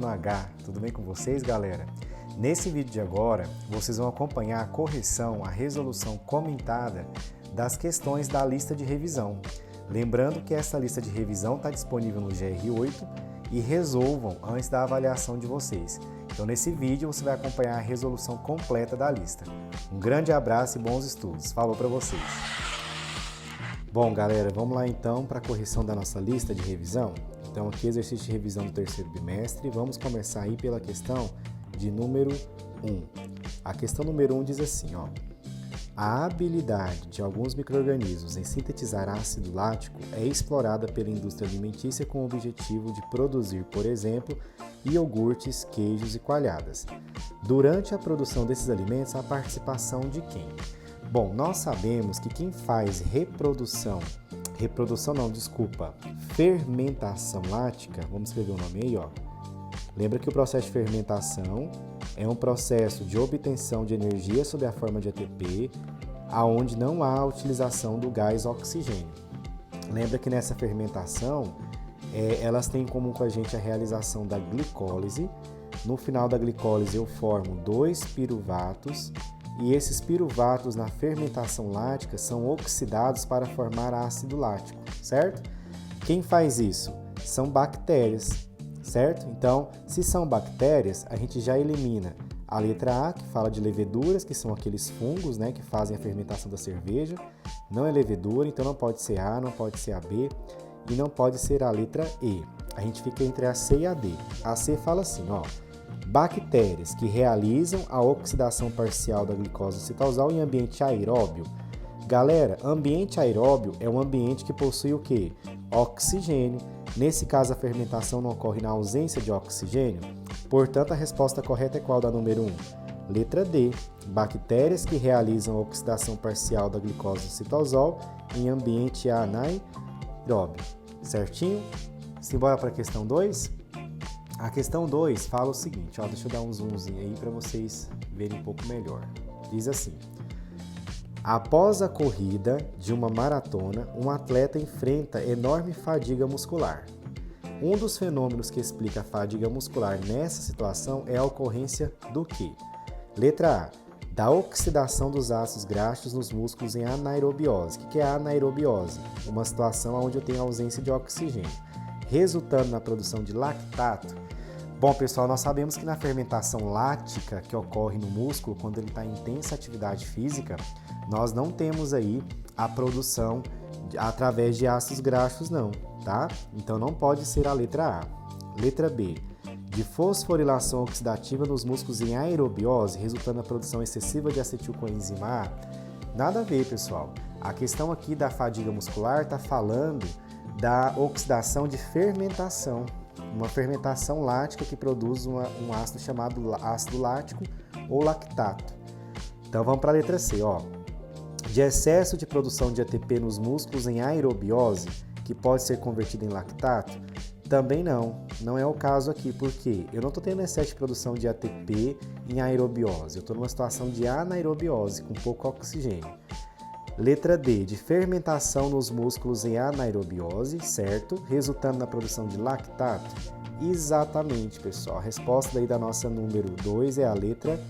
no H, tudo bem com vocês, galera? Nesse vídeo de agora, vocês vão acompanhar a correção, a resolução comentada das questões da lista de revisão. Lembrando que essa lista de revisão está disponível no GR8 e resolvam antes da avaliação de vocês. Então nesse vídeo você vai acompanhar a resolução completa da lista. Um grande abraço e bons estudos. Falou para vocês! Bom, galera, vamos lá então para a correção da nossa lista de revisão. Então aqui exercício de revisão do terceiro bimestre. Vamos começar aí pela questão de número 1. A questão número 1 diz assim, ó. A habilidade de alguns micro-organismos em sintetizar ácido lático é explorada pela indústria alimentícia com o objetivo de produzir, por exemplo, iogurtes, queijos e coalhadas. Durante a produção desses alimentos, a participação de quem? Bom, nós sabemos que quem faz fermentação lática, vamos escrever o nome aí, ó. Lembra que o processo de fermentação é um processo de obtenção de energia sob a forma de ATP, aonde não há a utilização do gás oxigênio. Lembra que nessa fermentação, elas têm em comum com a gente a realização da glicólise. No final da glicólise eu formo 2 piruvatos e esses piruvatos na fermentação lática são oxidados para formar ácido lático, certo? Quem faz isso? São bactérias, certo? Então, se são bactérias, a gente já elimina a letra A, que fala de leveduras, que são aqueles fungos, né, que fazem a fermentação da cerveja. Não é levedura, então não pode ser A, não pode ser a B e não pode ser a letra E. A gente fica entre a C e a D. A C fala assim, ó. Bactérias que realizam a oxidação parcial da glicose citosol em ambiente aeróbio. Galera, ambiente aeróbio é um ambiente que possui o quê? Oxigênio. Nesse caso, a fermentação não ocorre na ausência de oxigênio. Portanto, a resposta correta é qual da número 1? Letra D. Bactérias que realizam a oxidação parcial da glicose citosol em ambiente anaeróbio. Certinho? Simbora para a questão 2? A questão 2 fala o seguinte, ó, deixa eu dar um zoomzinho aí para vocês verem um pouco melhor. Diz assim: após a corrida de uma maratona, um atleta enfrenta enorme fadiga muscular. Um dos fenômenos que explica a fadiga muscular nessa situação é a ocorrência do quê? Letra A. Da oxidação dos ácidos graxos nos músculos em anaerobiose. O que é a anaerobiose? Uma situação onde eu tenho ausência de oxigênio, resultando na produção de lactato. Bom, pessoal, nós sabemos que na fermentação lática que ocorre no músculo, quando ele está em intensa atividade física, nós não temos aí a produção através de ácidos graxos, não, tá? Então não pode ser a letra A. Letra B. De fosforilação oxidativa nos músculos em aerobiose, resultando na produção excessiva de acetilcoenzima A. Nada a ver, pessoal. A questão aqui da fadiga muscular está falando da oxidação de fermentação. Uma fermentação lática que produz um ácido chamado ácido lático ou lactato. Então vamos para a letra C, ó. De excesso de produção de ATP nos músculos em aerobiose, que pode ser convertido em lactato? Também não é o caso aqui, porque eu não estou tendo excesso de produção de ATP em aerobiose, eu estou numa situação de anaerobiose, com pouco oxigênio. Letra D, de fermentação nos músculos em anaerobiose, certo? Resultando na produção de lactato? Exatamente, pessoal. A resposta daí da nossa número 2 é a letra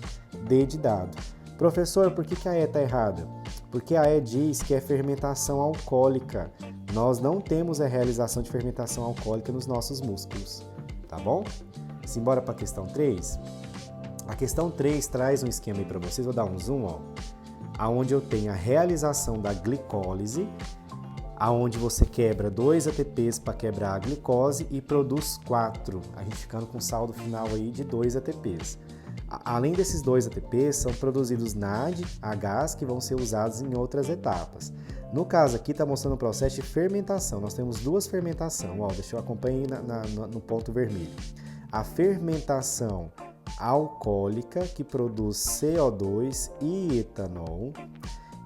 D de dado. Professor, por que a E está errada? Porque a E diz que é fermentação alcoólica. Nós não temos a realização de fermentação alcoólica nos nossos músculos, tá bom? Simbora para a questão 3? A questão 3 traz um esquema aí para vocês, vou dar um zoom, ó. Aonde eu tenho a realização da glicólise, aonde você quebra 2 ATPs para quebrar a glicose e produz 4, a gente ficando com um saldo final aí de 2 ATPs. Além desses 2 ATPs, são produzidos NADH que vão ser usados em outras etapas. No caso aqui está mostrando o processo de fermentação, nós temos 2 fermentações, ó, deixa eu acompanhar no ponto vermelho. A fermentação alcoólica, que produz CO2 e etanol,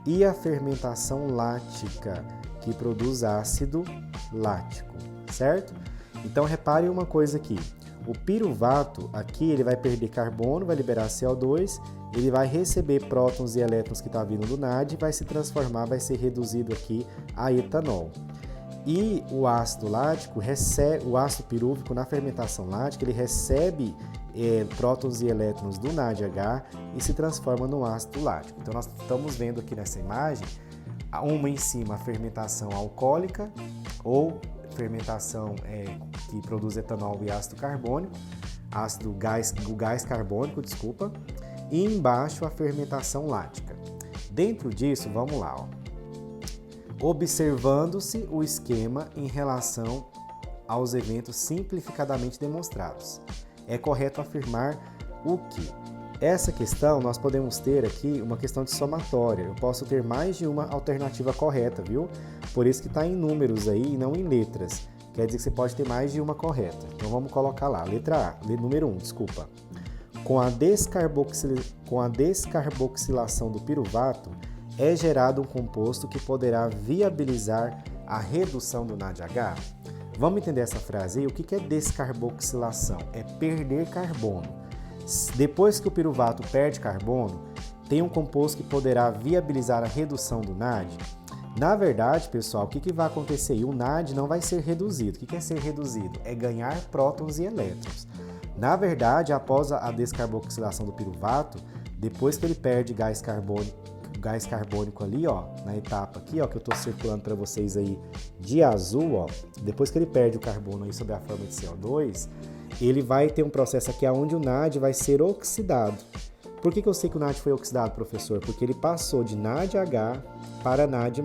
e a fermentação lática, que produz ácido lático, certo? Então, repare uma coisa aqui. O piruvato, aqui, ele vai perder carbono, vai liberar CO2, ele vai receber prótons e elétrons que está vindo do NAD, vai se transformar, vai ser reduzido aqui a etanol. E o ácido lático recebe, o ácido pirúvico na fermentação lática, ele recebe prótons e elétrons do NADH e se transforma no ácido lático. Então nós estamos vendo aqui nessa imagem, uma em cima a fermentação alcoólica ou fermentação que produz etanol e ácido carbônico, o gás carbônico, desculpa, e embaixo a fermentação lática. Dentro disso, vamos lá, ó. Observando-se o esquema em relação aos eventos simplificadamente demonstrados. É correto afirmar o que? Essa questão, nós podemos ter aqui uma questão de somatória. Eu posso ter mais de uma alternativa correta, viu? Por isso que está em números aí e não em letras. Quer dizer que você pode ter mais de uma correta. Então vamos colocar lá. Letra A, número 1, desculpa. Com a descarboxilação do piruvato, é gerado um composto que poderá viabilizar a redução do NADH? Vamos entender essa frase aí? O que é descarboxilação? É perder carbono. Depois que o piruvato perde carbono, tem um composto que poderá viabilizar a redução do NAD? Na verdade, pessoal, o que vai acontecer? O NAD não vai ser reduzido. O que é ser reduzido? É ganhar prótons e elétrons. Na verdade, após a descarboxilação do piruvato, depois que ele perde gás carbônico ali, ó, na etapa aqui, ó, que eu estou circulando para vocês aí de azul, ó, depois que ele perde o carbono aí sob a forma de CO2, ele vai ter um processo aqui onde o NAD vai ser oxidado. Por que eu sei que o NAD foi oxidado, professor? Porque ele passou de NADH para NAD+.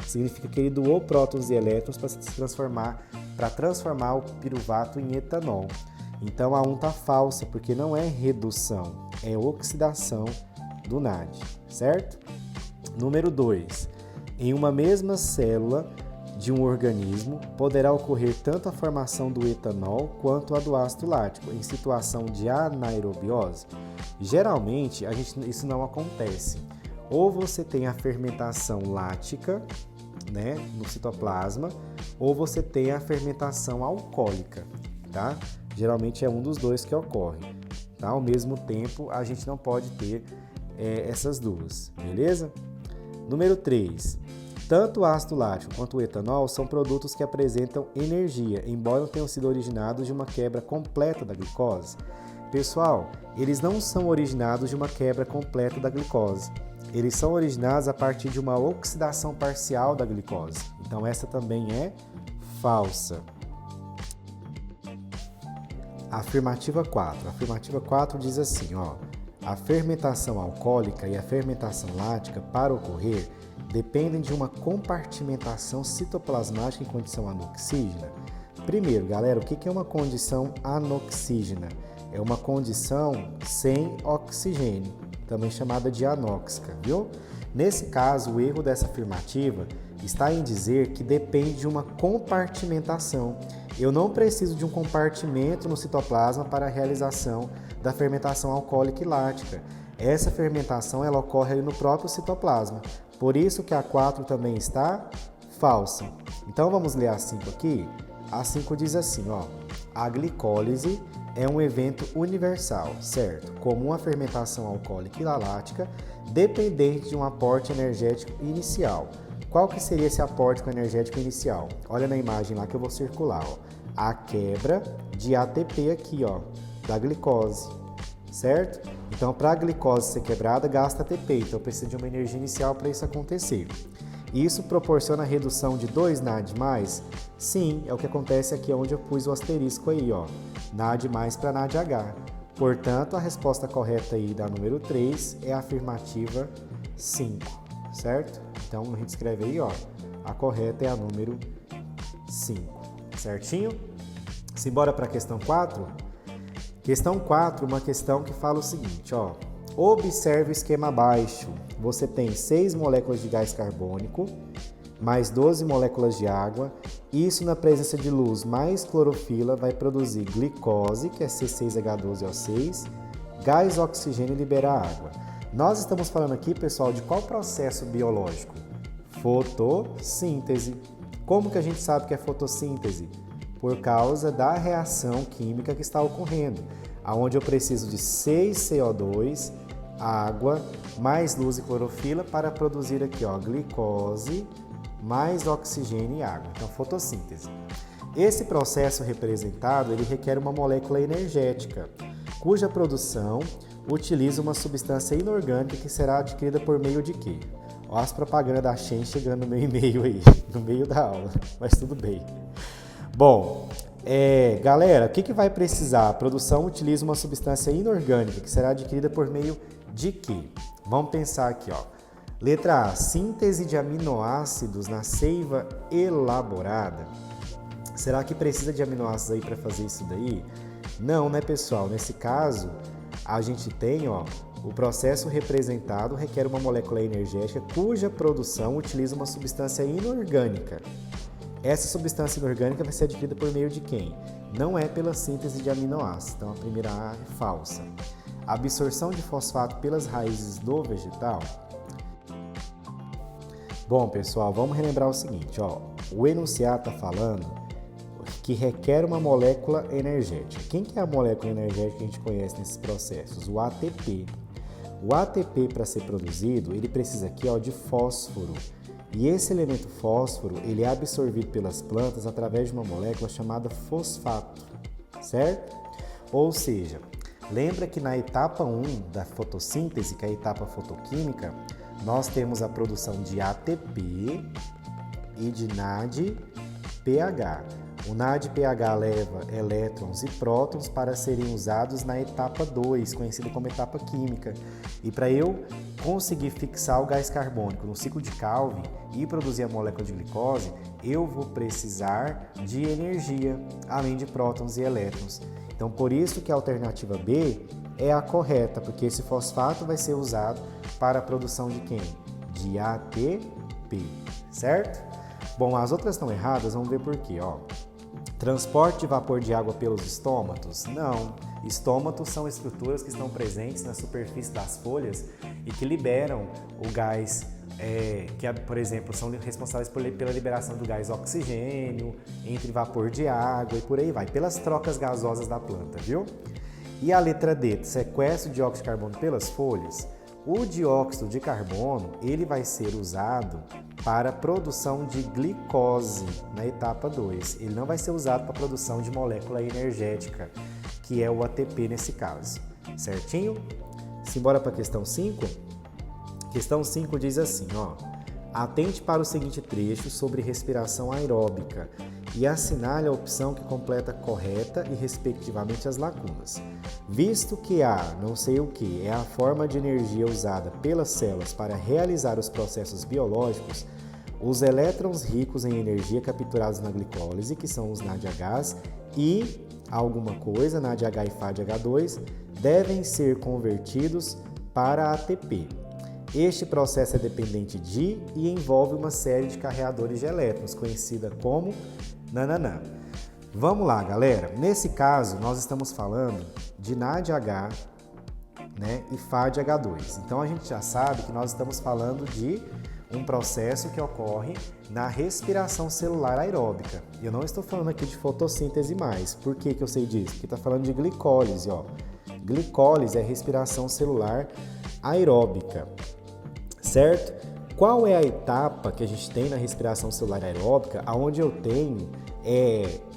Significa que ele doou prótons e elétrons para transformar o piruvato em etanol. Então a 1 está falsa, porque não é redução, é oxidação do NAD, certo? Número 2. Em uma mesma célula de um organismo, poderá ocorrer tanto a formação do etanol quanto a do ácido lático, em situação de anaerobiose. Geralmente, isso não acontece. Ou você tem a fermentação lática, né, no citoplasma, ou você tem a fermentação alcoólica, tá? Geralmente é um dos dois que ocorre, tá? Ao mesmo tempo, a gente não pode ter essas duas, beleza? Número 3. Tanto o ácido lático quanto o etanol são produtos que apresentam energia, embora não tenham sido originados de uma quebra completa da glicose. Pessoal, eles não são originados de uma quebra completa da glicose. Eles são originados a partir de uma oxidação parcial da glicose. Então essa também é falsa. Afirmativa 4. A afirmativa 4 diz assim, ó. A fermentação alcoólica e a fermentação lática, para ocorrer, dependem de uma compartimentação citoplasmática em condição anoxígena. Primeiro, galera, o que é uma condição anoxígena? É uma condição sem oxigênio, também chamada de anóxica, viu? Nesse caso, o erro dessa afirmativa está em dizer que depende de uma compartimentação. Eu não preciso de um compartimento no citoplasma para a realização da fermentação alcoólica e lática. Essa fermentação ela ocorre ali no próprio citoplasma. Por isso que a 4 também está falsa. Então vamos ler a 5 aqui. A 5 diz assim, ó. A glicólise é um evento universal, certo? Comum à fermentação alcoólica e lática, dependente de um aporte energético inicial. Qual que seria esse aporte energético inicial? Olha na imagem lá que eu vou circular, ó. A quebra de ATP aqui, ó, da glicose, certo? Então, para a glicose ser quebrada, gasta ATP, então precisa de uma energia inicial para isso acontecer. Isso proporciona a redução de 2 NAD+? Sim, é o que acontece aqui onde eu pus o asterisco aí, ó, NAD+ para NADH. Portanto, a resposta correta aí da número 3 é a afirmativa 5, certo? Então, a gente escreve aí, ó, a correta é a número 5, certinho? Simbora para a questão 4? Questão 4, uma questão que fala o seguinte, ó. Observe o esquema abaixo. Você tem 6 moléculas de gás carbônico, mais 12 moléculas de água. Isso na presença de luz mais clorofila vai produzir glicose, que é C6H12O6, gás oxigênio e liberar água. Nós estamos falando aqui, pessoal, de qual processo biológico? Fotossíntese. Como que a gente sabe que é fotossíntese? Por causa da reação química que está ocorrendo, aonde eu preciso de 6 CO2, água, mais luz e clorofila para produzir aqui, ó, glicose mais oxigênio e água. Então, fotossíntese. Esse processo representado, ele requer uma molécula energética, cuja produção utiliza uma substância inorgânica que será adquirida por meio de quê? Olha as propagandas da Shen chegando no meu e-mail aí, no meio da aula, mas tudo bem. Bom, galera, o que vai precisar? A produção utiliza uma substância inorgânica que será adquirida por meio de quê? Vamos pensar aqui, ó. Letra A, síntese de aminoácidos na seiva elaborada. Será que precisa de aminoácidos aí para fazer isso daí? Não, né, pessoal? Nesse caso, a gente tem, ó, o processo representado requer uma molécula energética cuja produção utiliza uma substância inorgânica. Essa substância inorgânica vai ser adquirida por meio de quem? Não é pela síntese de aminoácidos. Então, a primeira A é falsa. A absorção de fosfato pelas raízes do vegetal. Bom, pessoal, vamos relembrar o seguinte, ó. O enunciado está falando que requer uma molécula energética. Quem que é a molécula energética que a gente conhece nesses processos? O ATP. O ATP, para ser produzido, ele precisa aqui, ó, de fósforo. E esse elemento fósforo, ele é absorvido pelas plantas através de uma molécula chamada fosfato, certo? Ou seja, lembra que na etapa 1 da fotossíntese, que é a etapa fotoquímica, nós temos a produção de ATP e de NADPH. O NADPH leva elétrons e prótons para serem usados na etapa 2, conhecida como etapa química. E para eu conseguir fixar o gás carbônico no ciclo de Calvin e produzir a molécula de glicose, eu vou precisar de energia, além de prótons e elétrons. Então, por isso que a alternativa B é a correta, porque esse fosfato vai ser usado para a produção de quem? De ATP, certo? Bom, as outras estão erradas, vamos ver por quê, ó. Transporte de vapor de água pelos estômatos? Não. Estômatos são estruturas que estão presentes na superfície das folhas e que liberam o gás, que, por exemplo, são responsáveis pela liberação do gás oxigênio, entre vapor de água e por aí vai, pelas trocas gasosas da planta, viu? E a letra D, sequestro de dióxido de carbono pelas folhas? O dióxido de carbono, ele vai ser usado para a produção de glicose na etapa 2. Ele não vai ser usado para a produção de molécula energética, que é o ATP nesse caso. Certinho? Simbora para a questão 5? Questão 5 diz assim, ó. Atente para o seguinte trecho sobre respiração aeróbica e assinale a opção que completa correta e respectivamente as lacunas. Visto que a não sei o que é a forma de energia usada pelas células para realizar os processos biológicos, os elétrons ricos em energia capturados na glicólise, que são os NADHs, e alguma coisa, NADH e FADH2, devem ser convertidos para ATP. Este processo é dependente de e envolve uma série de carreadores de elétrons, conhecida como nananã. Vamos lá, galera. Nesse caso, nós estamos falando de NADH, né, e FADH2. Então, a gente já sabe que nós estamos falando de um processo que ocorre na respiração celular aeróbica. Eu não estou falando aqui de fotossíntese mais. Por que eu sei disso? Porque está falando de glicólise, ó. Glicólise é respiração celular aeróbica, certo? Qual é a etapa que a gente tem na respiração celular aeróbica, onde eu tenho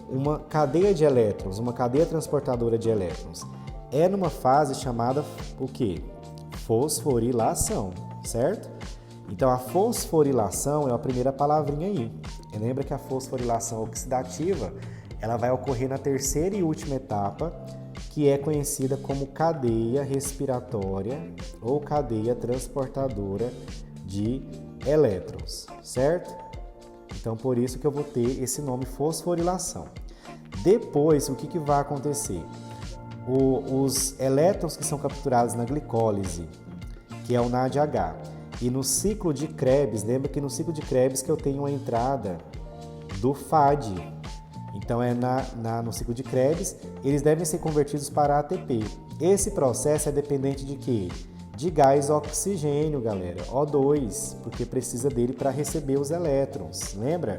uma cadeia de elétrons, uma cadeia transportadora de elétrons? É numa fase chamada o quê? Fosforilação, certo? Então, a fosforilação é a primeira palavrinha aí. E lembra que a fosforilação oxidativa, ela vai ocorrer na terceira e última etapa, que é conhecida como cadeia respiratória ou cadeia transportadora de elétrons, certo? Então, por isso que eu vou ter esse nome fosforilação. Depois, o que vai acontecer? Os elétrons que são capturados na glicólise, que é o NADH, e no ciclo de Krebs, lembra que no ciclo de Krebs que eu tenho a entrada do FAD. Então, no ciclo de Krebs, eles devem ser convertidos para ATP. Esse processo é dependente de quê? De gás oxigênio, galera, O2, porque precisa dele para receber os elétrons, lembra?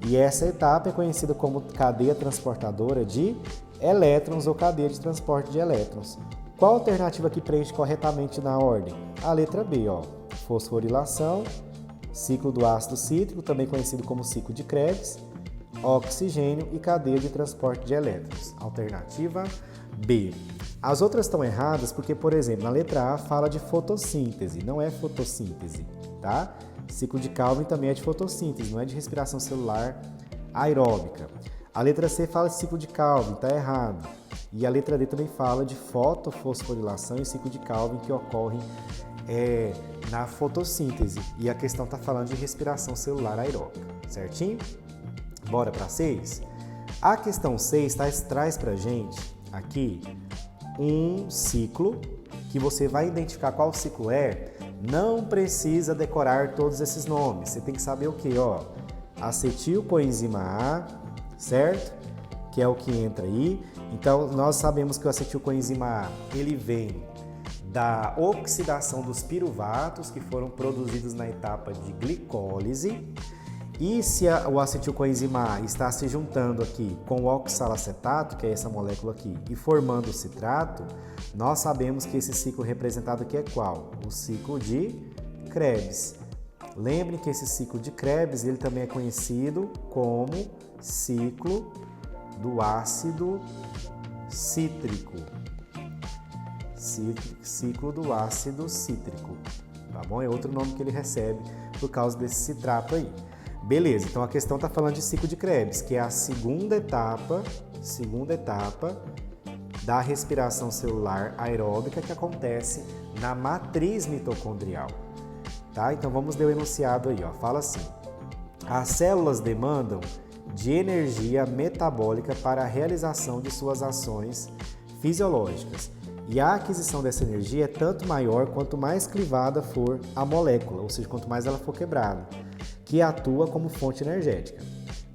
E essa etapa é conhecida como cadeia transportadora de elétrons ou cadeia de transporte de elétrons. Qual alternativa que preenche corretamente na ordem? A letra B, ó. Fosforilação ciclo do ácido cítrico, também conhecido como ciclo de Krebs, oxigênio e cadeia de transporte de elétrons. Alternativa B. As outras estão erradas porque, por exemplo, na letra A fala de fotossíntese, não é fotossíntese, tá? Ciclo de Calvin também é de fotossíntese, não é de respiração celular aeróbica. A letra C fala de ciclo de Calvin, tá errado. E a letra D também fala de fotofosforilação e ciclo de Calvin que ocorre na fotossíntese. E a questão está falando de respiração celular aeróbica, certinho? Bora para 6? A questão 6 traz para a gente aqui um ciclo que você vai identificar qual ciclo é. Não precisa decorar todos esses nomes. Você tem que saber o que? Ó, acetilcoenzima A, certo? Que é o que entra aí. Então, nós sabemos que o acetilcoenzima A, ele vem da oxidação dos piruvatos que foram produzidos na etapa de glicólise. E se o acetilcoenzima A está se juntando aqui com o oxalacetato, que é essa molécula aqui, e formando o citrato, nós sabemos que esse ciclo representado aqui é qual? O ciclo de Krebs. Lembrem que esse ciclo de Krebs ele também é conhecido como ciclo do ácido cítrico. Ciclo do ácido cítrico, tá bom? É outro nome que ele recebe por causa desse citrato aí. Beleza, então a questão está falando de ciclo de Krebs, que é a segunda etapa da respiração celular aeróbica que acontece na matriz mitocondrial. Tá? Então vamos ler o enunciado aí, ó. Fala assim: as células demandam de energia metabólica para a realização de suas ações fisiológicas. E a aquisição dessa energia é tanto maior quanto mais clivada for a molécula, ou seja, quanto mais ela for quebrada, que atua como fonte energética.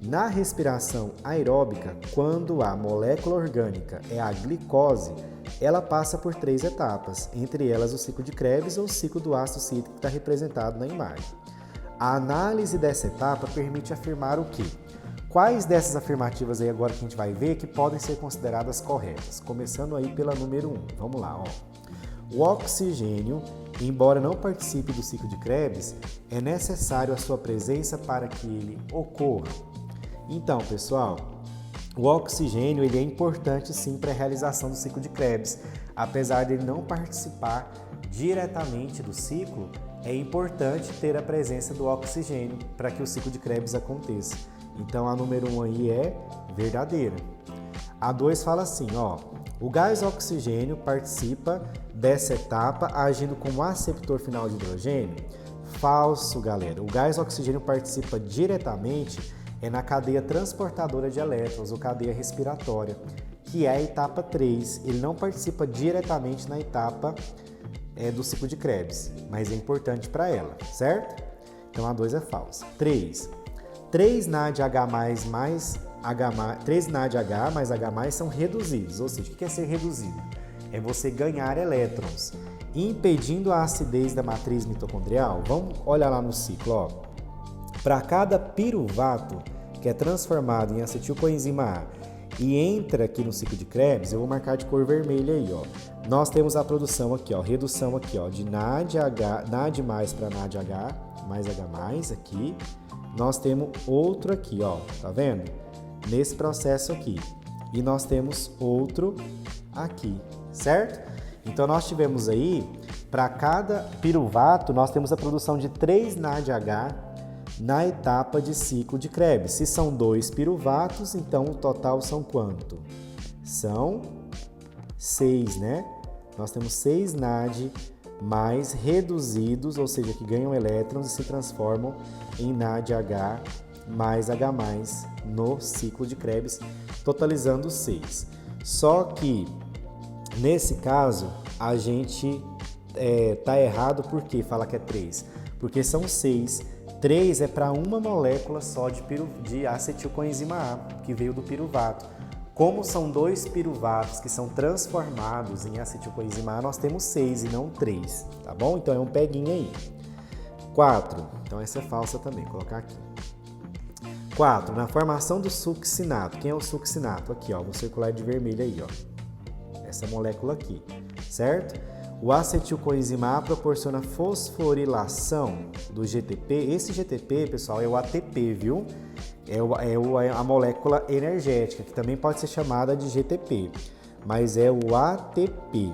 Na respiração aeróbica, quando a molécula orgânica é a glicose, ela passa por 3 etapas, entre elas o ciclo de Krebs ou o ciclo do ácido cítrico que está representado na imagem. A análise dessa etapa permite afirmar o quê? Quais dessas afirmativas aí agora que a gente vai ver que podem ser consideradas corretas? Começando aí pela número 1. Vamos lá, ó. O oxigênio, embora não participe do ciclo de Krebs, é necessário a sua presença para que ele ocorra. Então, pessoal, o oxigênio ele é importante sim para a realização do ciclo de Krebs. Apesar de ele não participar diretamente do ciclo, é importante ter a presença do oxigênio para que o ciclo de Krebs aconteça. Então, a número 1 aí é verdadeira. A 2 fala assim, ó, o gás oxigênio participa dessa etapa agindo como aceptor final de hidrogênio? Falso, galera. O gás oxigênio participa diretamente na cadeia transportadora de elétrons, ou cadeia respiratória, que é a etapa 3. Ele não participa diretamente na etapa do ciclo de Krebs, mas é importante para ela, certo? Então, a 2 é falsa. 3 NADH mais H são reduzidos, ou seja, o que é ser reduzido? É você ganhar elétrons, impedindo a acidez da matriz mitocondrial. Vamos olhar lá no ciclo, ó. Para cada piruvato que é transformado em acetilcoenzima A e entra aqui no ciclo de Krebs, eu vou marcar de cor vermelha aí, ó. Nós temos a produção aqui, ó, redução aqui, ó, de NAD mais para NADH mais H aqui. Nós temos outro aqui, ó, tá vendo? Nesse processo aqui. E nós temos outro aqui, certo? Então, nós tivemos aí, para cada piruvato, nós temos a produção de 3 NADH na etapa de ciclo de Krebs. Se são 2 piruvatos, então o total são quanto? São 6, né? Nós temos 6 NAD mais reduzidos, ou seja, que ganham elétrons e se transformam em NADH mais H+, no ciclo de Krebs, totalizando 6. Só que, nesse caso, a gente tá errado porque fala que é 3. Porque são 6. 3 é para uma molécula só de acetilcoenzima A, que veio do piruvato. Como são 2 piruvatos que são transformados em acetilcoenzima A, nós temos 6 e não 3, tá bom? Então é um peguinho aí. 4, então essa é falsa também, vou colocar aqui. 4, na formação do succinato. Quem é o succinato? Aqui, ó, vou circular de vermelho aí, ó. Essa molécula aqui, certo? O acetilcoenzima A proporciona fosforilação do GTP. Esse GTP, pessoal, é o ATP, viu? É a molécula energética, que também pode ser chamada de GTP, mas é o ATP,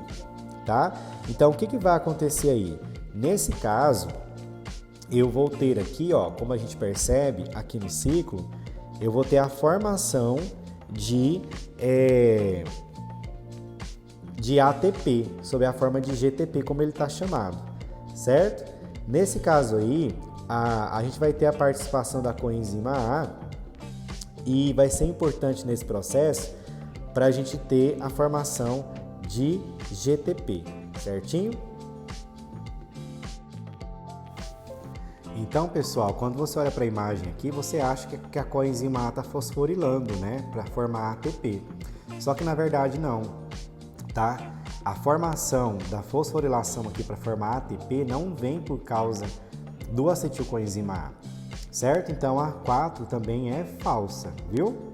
tá? Então, o que vai acontecer aí? Nesse caso, eu vou ter aqui, ó, como a gente percebe aqui no ciclo, eu vou ter a formação de ATP, sob a forma de GTP, como ele está chamado, certo? Nesse caso aí, a gente vai ter a participação da coenzima A e vai ser importante nesse processo para a gente ter a formação de GTP, certinho? Então, pessoal, quando você olha para a imagem aqui, você acha que a coenzima A está fosforilando, né, para formar ATP. Só que na verdade não, tá? A formação da fosforilação aqui para formar ATP não vem por causa do acetilcoenzima A, certo? Então a 4 também é falsa, viu?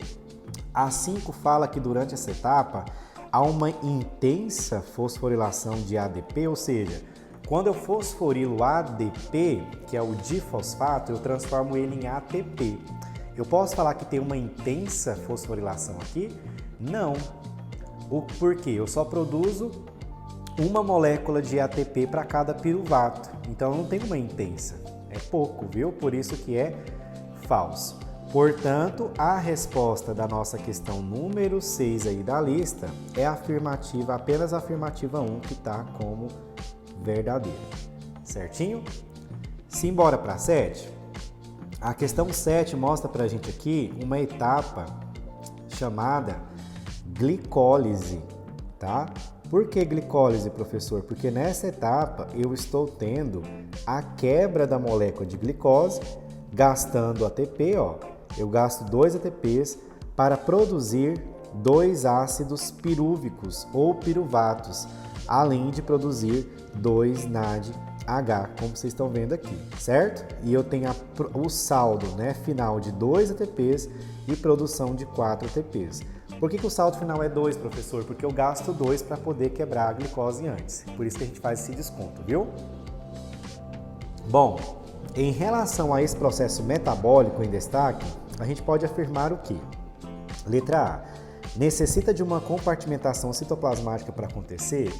A 5 fala que durante essa etapa há uma intensa fosforilação de ADP, ou seja, quando eu fosforilo ADP, que é o difosfato, eu transformo ele em ATP. Eu posso falar que tem uma intensa fosforilação aqui? Não. Por quê? Eu só produzo uma molécula de ATP para cada piruvato, então não tem uma intensa, é pouco, viu? Por isso que é falso. Portanto, a resposta da nossa questão número 6 aí da lista é afirmativa, apenas a afirmativa 1 que está como verdadeira, certinho? Simbora para 7. A questão 7 mostra para a gente aqui uma etapa chamada glicólise, tá? Por que glicólise, professor? Porque nessa etapa eu estou tendo a quebra da molécula de glicose, gastando ATP, ó. Eu gasto 2 ATPs para produzir 2 ácidos pirúvicos ou piruvatos, além de produzir 2 NADH, como vocês estão vendo aqui, certo? E eu tenho o saldo, né, final de 2 ATPs e produção de 4 ATPs. Por que o saldo final é 2, professor? Porque eu gasto 2 para poder quebrar a glicose antes. Por isso que a gente faz esse desconto, viu? Bom, em relação a esse processo metabólico em destaque, a gente pode afirmar o quê? Letra A. Necessita de uma compartimentação citoplasmática para acontecer?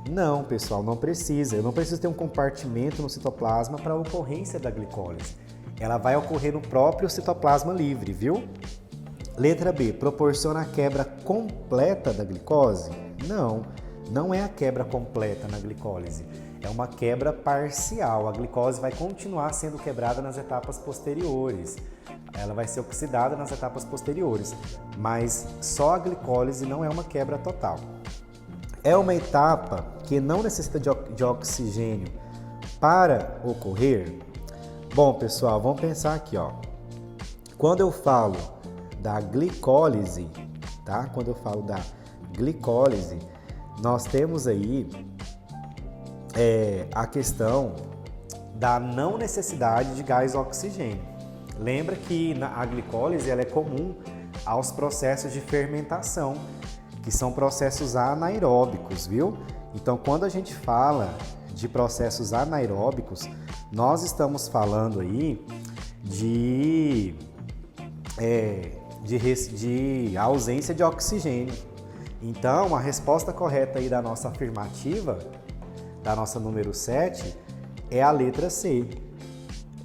Não, pessoal, não precisa. Eu não preciso ter um compartimento no citoplasma para a ocorrência da glicólise. Ela vai ocorrer no próprio citoplasma livre, viu? Letra B. Proporciona a quebra completa da glicose? Não, não é a quebra completa na glicólise. É uma quebra parcial. A glicose vai continuar sendo quebrada nas etapas posteriores. Ela vai ser oxidada nas etapas posteriores, mas só a glicólise não é uma quebra total. É uma etapa que não necessita de oxigênio para ocorrer? Bom, pessoal, vamos pensar aqui, ó. Quando eu falo da glicólise, tá? Quando eu falo da glicólise, nós temos aí a questão da não necessidade de gás oxigênio. Lembra que a glicólise ela é comum aos processos de fermentação, que são processos anaeróbicos, viu? Então, quando a gente fala de processos anaeróbicos, nós estamos falando aí de ausência de oxigênio. Então, a resposta correta aí da nossa afirmativa, da nossa número 7, é a letra C.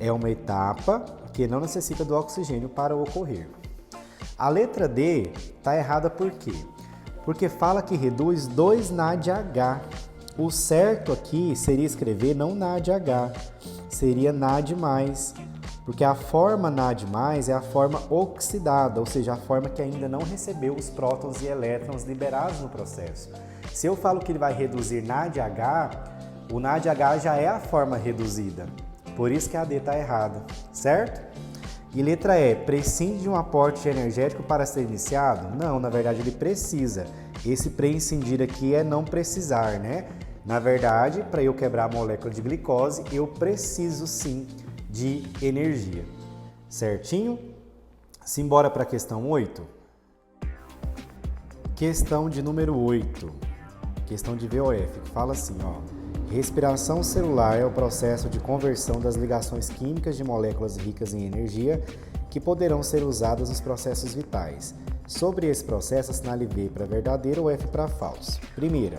É uma etapa que não necessita do oxigênio para ocorrer. A letra D está errada por quê? Porque fala que reduz 2 NADH. O certo aqui seria escrever não NADH, seria NAD+, porque a forma NAD+, é a forma oxidada, ou seja, a forma que ainda não recebeu os prótons e elétrons liberados no processo. Se eu falo que ele vai reduzir NADH, o NADH já é a forma reduzida. Por isso que a D está errada, certo? E letra E, prescinde de um aporte energético para ser iniciado? Não, na verdade ele precisa. Esse prescindir aqui é não precisar, né? Na verdade, para eu quebrar a molécula de glicose, eu preciso sim de energia. Certinho? Simbora para a questão 8? Questão de número 8. questão de VOF, que fala assim, ó. Respiração celular é o processo de conversão das ligações químicas de moléculas ricas em energia que poderão ser usadas nos processos vitais. Sobre esse processo, assinale V para verdadeiro ou F para falso. Primeira,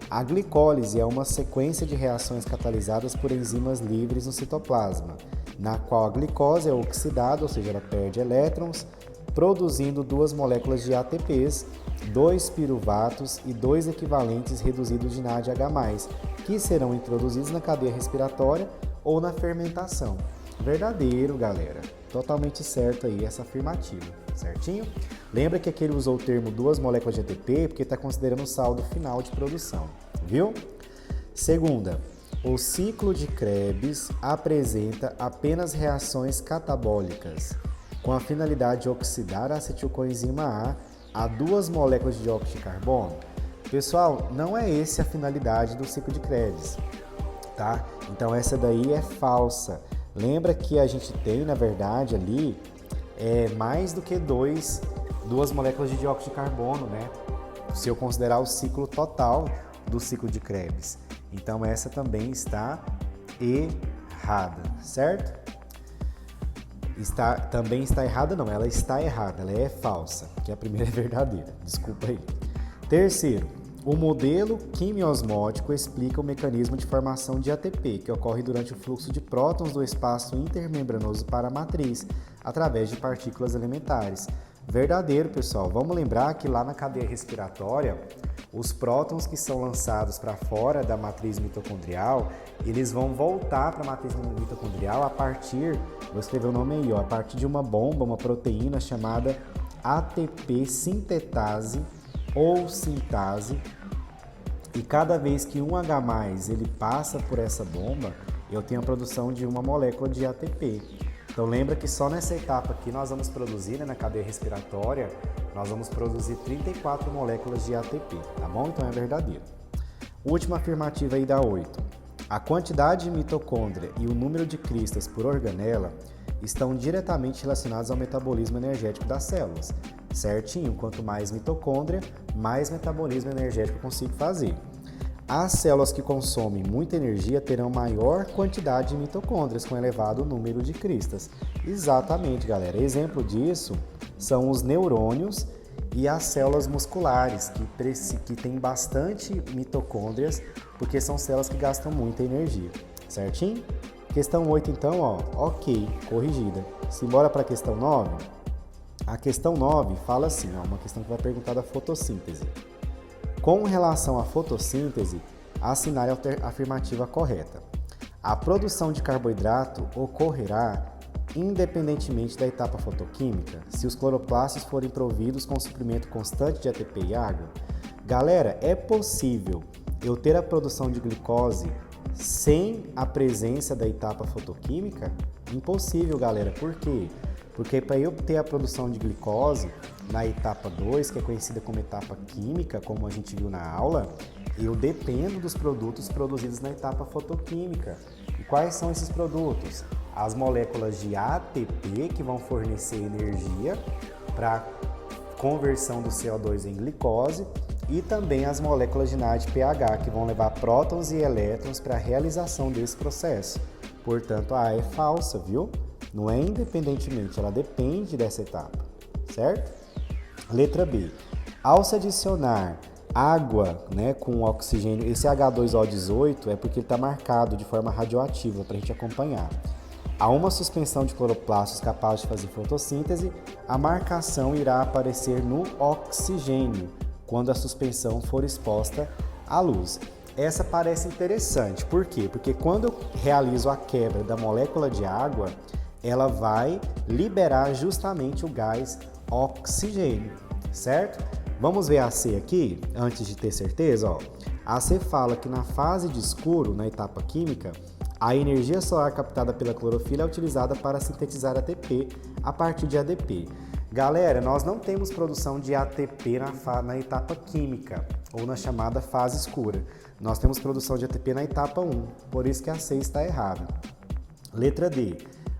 a glicólise é uma sequência de reações catalisadas por enzimas livres no citoplasma, na qual a glicose é oxidada, ou seja, ela perde elétrons, produzindo duas moléculas de ATPs, 2 piruvatos e 2 equivalentes reduzidos de NADH+, que serão introduzidos na cadeia respiratória ou na fermentação. Verdadeiro, galera. Totalmente certo aí essa afirmativa, certinho? Lembra que aqui ele usou o termo duas moléculas de ATP porque está considerando o saldo final de produção, viu? Segunda, o ciclo de Krebs apresenta apenas reações catabólicas, com a finalidade de oxidar a acetilcoenzima A duas moléculas de dióxido de carbono. Pessoal, não é essa a finalidade do ciclo de Krebs, tá? Então essa daí é falsa. Lembra que a gente tem, na verdade, ali mais do que duas moléculas de dióxido de carbono, né? Se eu considerar o ciclo total do ciclo de Krebs. Então essa também está errada, certo? Também está errada, não, ela está errada, ela é falsa, que a primeira é verdadeira, desculpa aí. Terceiro, o modelo quimiosmótico explica o mecanismo de formação de ATP, que ocorre durante o fluxo de prótons do espaço intermembranoso para a matriz, através de partículas elementares. Verdadeiro, pessoal. Vamos lembrar que lá na cadeia respiratória, os prótons que são lançados para fora da matriz mitocondrial, eles vão voltar para a matriz mitocondrial a partir, vou escrever o nome aí, ó, a partir de uma bomba, uma proteína chamada ATP sintetase ou sintase. E cada vez que um H+, ele passa por essa bomba, eu tenho a produção de uma molécula de ATP. Então lembra que só nessa etapa aqui nós vamos produzir, né, na cadeia respiratória, nós vamos produzir 34 moléculas de ATP, tá bom? Então é verdadeiro. Última afirmativa aí da 8. A quantidade de mitocôndria e o número de cristas por organela estão diretamente relacionados ao metabolismo energético das células. Certinho, quanto mais mitocôndria, mais metabolismo energético eu consigo fazer. As células que consomem muita energia terão maior quantidade de mitocôndrias com elevado número de cristas. Exatamente, galera. Exemplo disso são os neurônios e as células musculares, que têm bastante mitocôndrias, porque são células que gastam muita energia. Certinho? Questão 8, então, ó, ok, corrigida. Simbora para a questão 9? A questão 9 fala assim, ó, uma questão que vai perguntar da fotossíntese. Com relação à fotossíntese, assinale a afirmativa correta. A produção de carboidrato ocorrerá independentemente da etapa fotoquímica, se os cloroplastos forem providos com suprimento constante de ATP e água. Galera, é possível eu ter a produção de glicose sem a presença da etapa fotoquímica? Impossível, galera. Por quê? Porque para eu ter a produção de glicose na etapa 2, que é conhecida como etapa química, como a gente viu na aula, eu dependo dos produtos produzidos na etapa fotoquímica. E quais são esses produtos? As moléculas de ATP, que vão fornecer energia para conversão do CO2 em glicose, e também as moléculas de NADPH, que vão levar prótons e elétrons para a realização desse processo. Portanto, a A é falsa, viu? Não é independentemente, ela depende dessa etapa, certo? Letra B. Ao se adicionar água, né, com oxigênio, esse H2O18 é porque ele está marcado de forma radioativa para a gente acompanhar. Há uma suspensão de cloroplastos capaz de fazer fotossíntese, a marcação irá aparecer no oxigênio, quando a suspensão for exposta à luz. Essa parece interessante, por quê? Porque quando eu realizo a quebra da molécula de água, ela vai liberar justamente o gás oxigênio, certo? Vamos ver a C aqui, antes de ter certeza, ó. A C fala que na fase de escuro, na etapa química, a energia solar captada pela clorofila é utilizada para sintetizar ATP a partir de ADP. Galera, nós não temos produção de ATP na etapa química, ou na chamada fase escura. Nós temos produção de ATP na etapa 1, por isso que a C está errada. Letra D.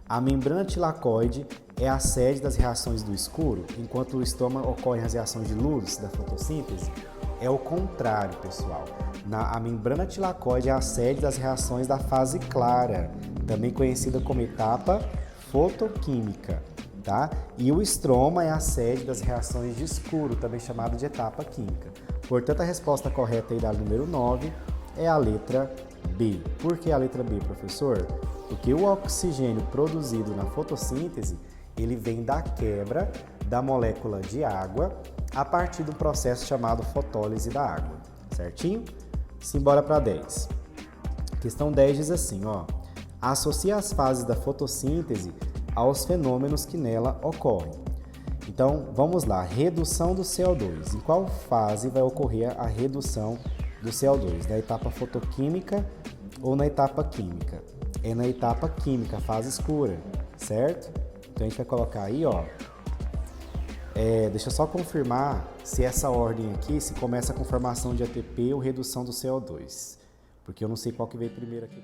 A membrana tilacoide é a sede das reações do escuro, enquanto o estômago ocorrem as reações de luz da fotossíntese. É o contrário, pessoal. A membrana tilacoide é a sede das reações da fase clara, também conhecida como etapa fotoquímica, tá? E o estroma é a sede das reações de escuro, também chamado de etapa química. Portanto, a resposta correta aí da número 9 é a letra B. Por que a letra B, professor? Porque o oxigênio produzido na fotossíntese, ele vem da quebra da molécula de água a partir do processo chamado fotólise da água, certinho? Simbora para 10. Questão 10 diz assim, ó: associa as fases da fotossíntese aos fenômenos que nela ocorrem. Então, vamos lá, redução do CO2. Em qual fase vai ocorrer a redução do CO2? Na etapa fotoquímica ou na etapa química? É na etapa química, fase escura, certo? Então, a gente vai colocar aí, ó. Deixa eu só confirmar se essa ordem aqui, se começa com formação de ATP ou redução do CO2. Porque eu não sei qual que veio primeiro aqui.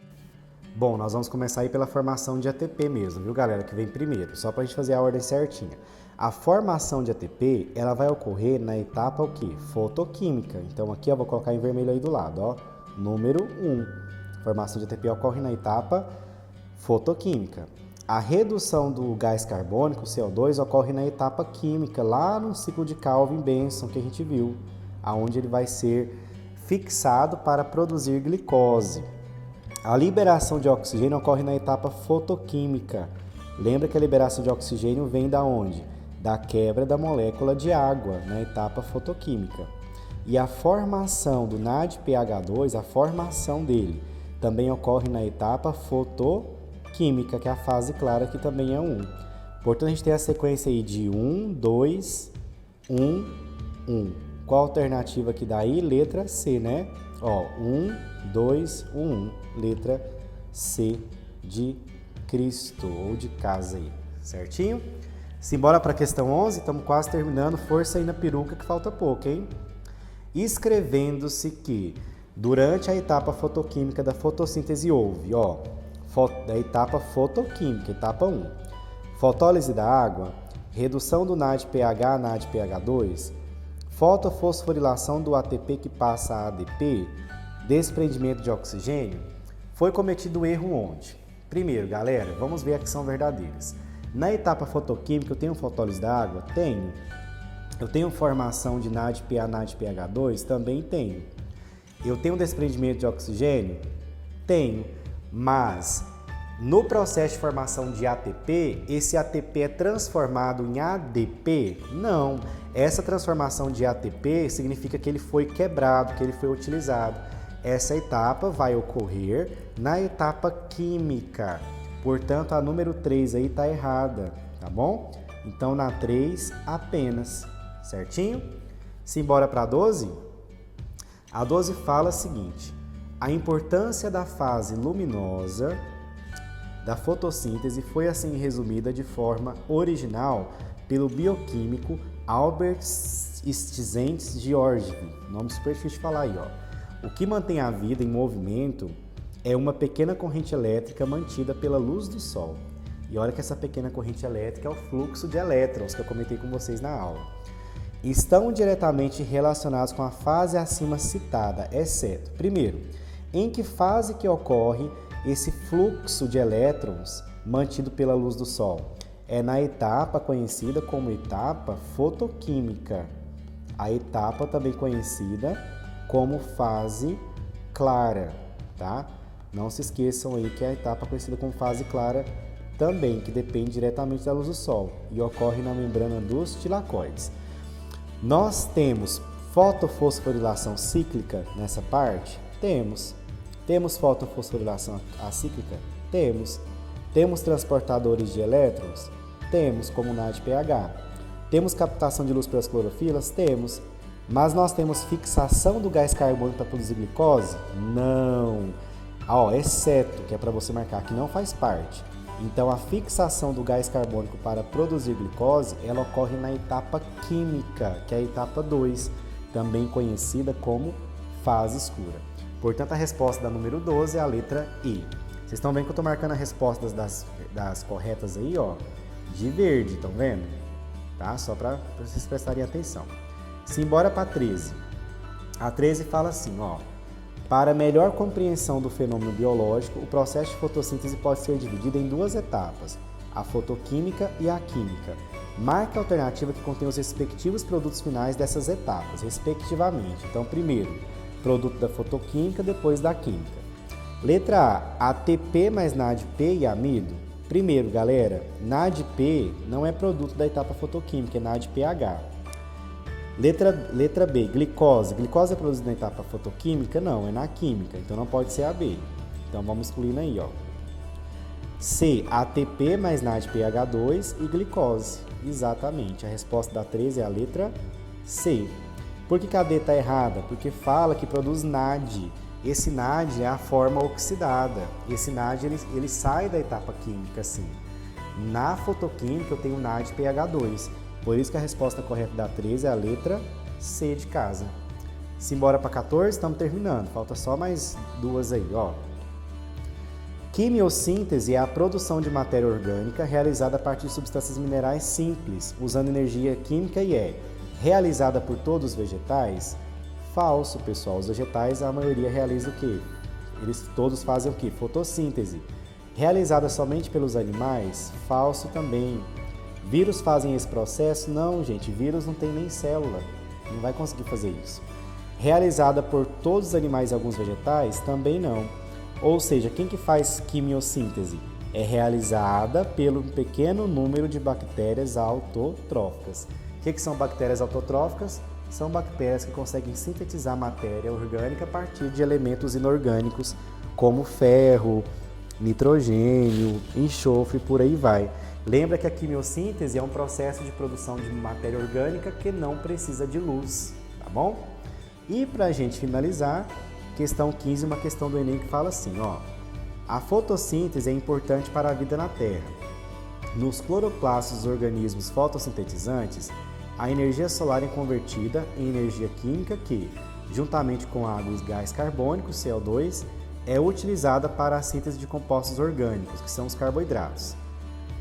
Bom, nós vamos começar aí pela formação de ATP mesmo, viu, galera? Que vem primeiro, só pra gente fazer a ordem certinha. A formação de ATP, ela vai ocorrer na etapa o quê? Fotoquímica. Então aqui eu vou colocar em vermelho aí do lado, ó. Número 1. Formação de ATP ocorre na etapa fotoquímica. A redução do gás carbônico, CO2, ocorre na etapa química, lá no ciclo de Calvin-Benson que a gente viu, aonde ele vai ser fixado para produzir glicose. A liberação de oxigênio ocorre na etapa fotoquímica. Lembra que a liberação de oxigênio vem da onde? Da quebra da molécula de água, na etapa fotoquímica. E a formação do NADPH2, a formação dele, também ocorre na etapa fotoquímica, que é a fase clara, que também é 1. Portanto, a gente tem a sequência aí de 1, 2, 1, 1. Qual a alternativa que dá aí? Letra C, né? Ó, 1, 2, 1, 1. Letra C de Cristo, ou de casa aí, certinho? Simbora para a questão 11, estamos quase terminando. Força aí na peruca que falta pouco, hein? Escrevendo-se que durante a etapa fotoquímica da fotossíntese houve, ó, da etapa fotoquímica, etapa 1, fotólise da água, redução do NADPH a NADPH2, fotofosforilação do ATP que passa a ADP, desprendimento de oxigênio. Foi cometido erro onde? Primeiro, galera, vamos ver aqui que são verdadeiras. Na etapa fotoquímica, eu tenho fotólise da água? Tenho. Eu tenho formação de NADPA, NADPH2? Também tenho. Eu tenho desprendimento de oxigênio? Tenho. Mas, no processo de formação de ATP, esse ATP é transformado em ADP? Não. Essa transformação de ATP significa que ele foi quebrado, que ele foi utilizado. Essa etapa vai ocorrer na etapa química. Portanto, a número 3 aí está errada, tá bom? Então, na 3 apenas, certinho? Simbora para a 12? A 12 fala o seguinte: a importância da fase luminosa da fotossíntese foi assim resumida de forma original pelo bioquímico Albert Stizent-Georgi. Nome super difícil de falar aí, ó. O que mantém a vida em movimento é uma pequena corrente elétrica mantida pela luz do Sol. E olha que essa pequena corrente elétrica é o fluxo de elétrons que eu comentei com vocês na aula. Estão diretamente relacionados com a fase acima citada, exceto, primeiro, em que fase que ocorre esse fluxo de elétrons mantido pela luz do Sol? É na etapa conhecida como etapa fotoquímica. A etapa também conhecida como fase clara, tá? Não se esqueçam aí que é a etapa conhecida como fase clara também, que depende diretamente da luz do Sol e ocorre na membrana dos tilacoides. Nós temos fotofosforilação cíclica nessa parte? Temos. Temos fotofosforilação acíclica? Temos. Temos transportadores de elétrons? Temos, como o NADPH. Temos captação de luz pelas clorofilas? Temos. Mas nós temos fixação do gás carbônico para produzir glicose? Não. Ó, exceto, que é para você marcar que não faz parte. Então, a fixação do gás carbônico para produzir glicose, ela ocorre na etapa química, que é a etapa 2, também conhecida como fase escura. Portanto, a resposta da número 12 é a letra E. Vocês estão vendo que eu estou marcando as respostas das corretas aí, ó, de verde, estão vendo? Tá? Só para vocês prestarem atenção. Simbora para 13. A 13 fala assim, ó. Para melhor compreensão do fenômeno biológico, o processo de fotossíntese pode ser dividido em duas etapas, a fotoquímica e a química. Marque a alternativa que contém os respectivos produtos finais dessas etapas, respectivamente. Então, primeiro, produto da fotoquímica, depois da química. Letra A, ATP mais NADP e amido. Primeiro, galera, NADP não é produto da etapa fotoquímica, é NADPH. Letra B, glicose. Glicose é produzida na etapa fotoquímica? Não, é na química, então não pode ser a B. Então vamos excluindo aí, ó. C, ATP mais NADPH2 e glicose. Exatamente, a resposta da 13 é a letra C. Por que a D está errada? Porque fala que produz NAD. Esse NAD é a forma oxidada. Esse NAD ele sai da etapa química, sim. Na fotoquímica eu tenho NADPH2. Por isso que a resposta correta da 13 é a letra C de casa. Simbora para 14, estamos terminando. Falta só mais duas aí, ó. Quimiossíntese é a produção de matéria orgânica realizada a partir de substâncias minerais simples, usando energia química e é realizada por todos os vegetais? Falso, pessoal. Os vegetais, a maioria realiza o quê? Eles todos fazem o quê? Fotossíntese. Realizada somente pelos animais? Falso também. Vírus fazem esse processo? Não, gente. Vírus não tem nem célula. Não vai conseguir fazer isso. Realizada por todos os animais e alguns vegetais? Também não. Ou seja, quem que faz quimiossíntese? É realizada pelo pequeno número de bactérias autotróficas. O que são bactérias autotróficas? São bactérias que conseguem sintetizar matéria orgânica a partir de elementos inorgânicos, como ferro, nitrogênio, enxofre, por aí vai. Lembra que a quimiossíntese é um processo de produção de matéria orgânica que não precisa de luz, tá bom? E para a gente finalizar, questão 15, uma questão do Enem que fala assim, ó. A fotossíntese é importante para a vida na Terra. Nos cloroplastos dos organismos fotossintetizantes, a energia solar é convertida em energia química que, juntamente com água e gás carbônico, CO2, é utilizada para a síntese de compostos orgânicos, que são os carboidratos.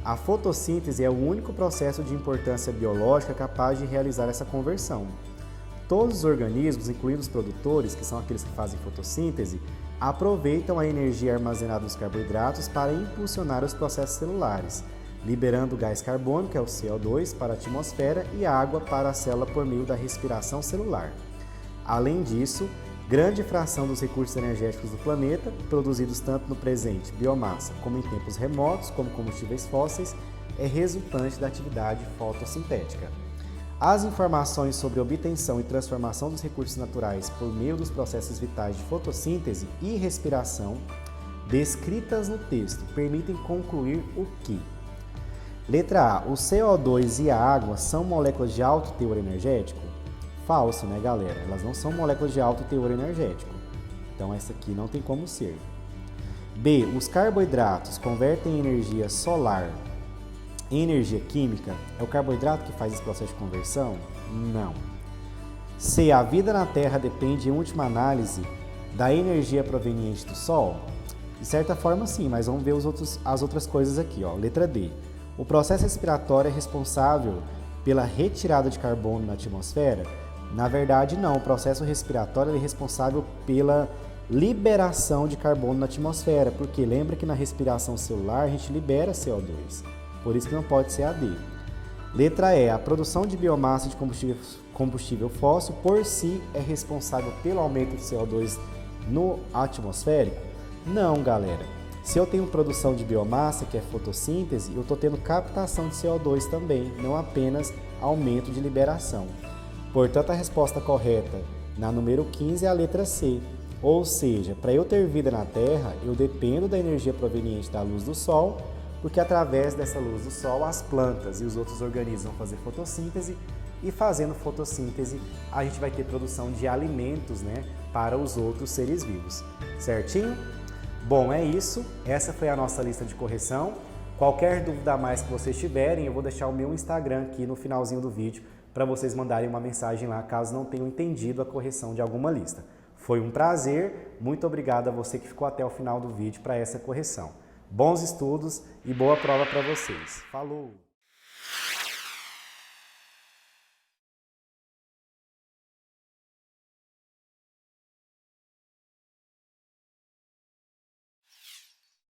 A fotossíntese é o único processo de importância biológica capaz de realizar essa conversão. Todos os organismos, incluindo os produtores, que são aqueles que fazem fotossíntese, aproveitam a energia armazenada nos carboidratos para impulsionar os processos celulares, liberando o gás carbônico, que é o CO2, para a atmosfera e água para a célula por meio da respiração celular. Além disso, grande fração dos recursos energéticos do planeta, produzidos tanto no presente, biomassa, como em tempos remotos, como combustíveis fósseis, é resultante da atividade fotossintética. As informações sobre obtenção e transformação dos recursos naturais por meio dos processos vitais de fotossíntese e respiração, descritas no texto, permitem concluir o que? Letra A. O CO2 e a água são moléculas de alto teor energético? Falso, né, galera? Elas não são moléculas de alto teor energético. Então, essa aqui não tem como ser. B. Os carboidratos convertem energia solar em energia química? É o carboidrato que faz esse processo de conversão? Não. C. A vida na Terra depende, em última análise, da energia proveniente do Sol? De certa forma, sim, mas vamos ver as outras coisas aqui, ó. Letra D. O processo respiratório é responsável pela retirada de carbono na atmosfera? Na verdade, não. O processo respiratório é responsável pela liberação de carbono na atmosfera, porque lembra que na respiração celular a gente libera CO2. Por isso que não pode ser a D. Letra E. A produção de biomassa de combustível fóssil por si é responsável pelo aumento de CO2 no atmosférico? Não, galera. Se eu tenho produção de biomassa, que é fotossíntese, eu estou tendo captação de CO2 também, não apenas aumento de liberação. Portanto, a resposta correta na número 15 é a letra C. Ou seja, para eu ter vida na Terra, eu dependo da energia proveniente da luz do Sol, porque através dessa luz do Sol, as plantas e os outros organismos vão fazer fotossíntese, e fazendo fotossíntese, a gente vai ter produção de alimentos, né, para os outros seres vivos. Certinho? Bom, é isso. Essa foi a nossa lista de correção. Qualquer dúvida a mais que vocês tiverem, eu vou deixar o meu Instagram aqui no finalzinho do vídeo para vocês mandarem uma mensagem lá, caso não tenham entendido a correção de alguma lista. Foi um prazer. Muito obrigado a você que ficou até o final do vídeo para essa correção. Bons estudos e boa prova para vocês. Falou!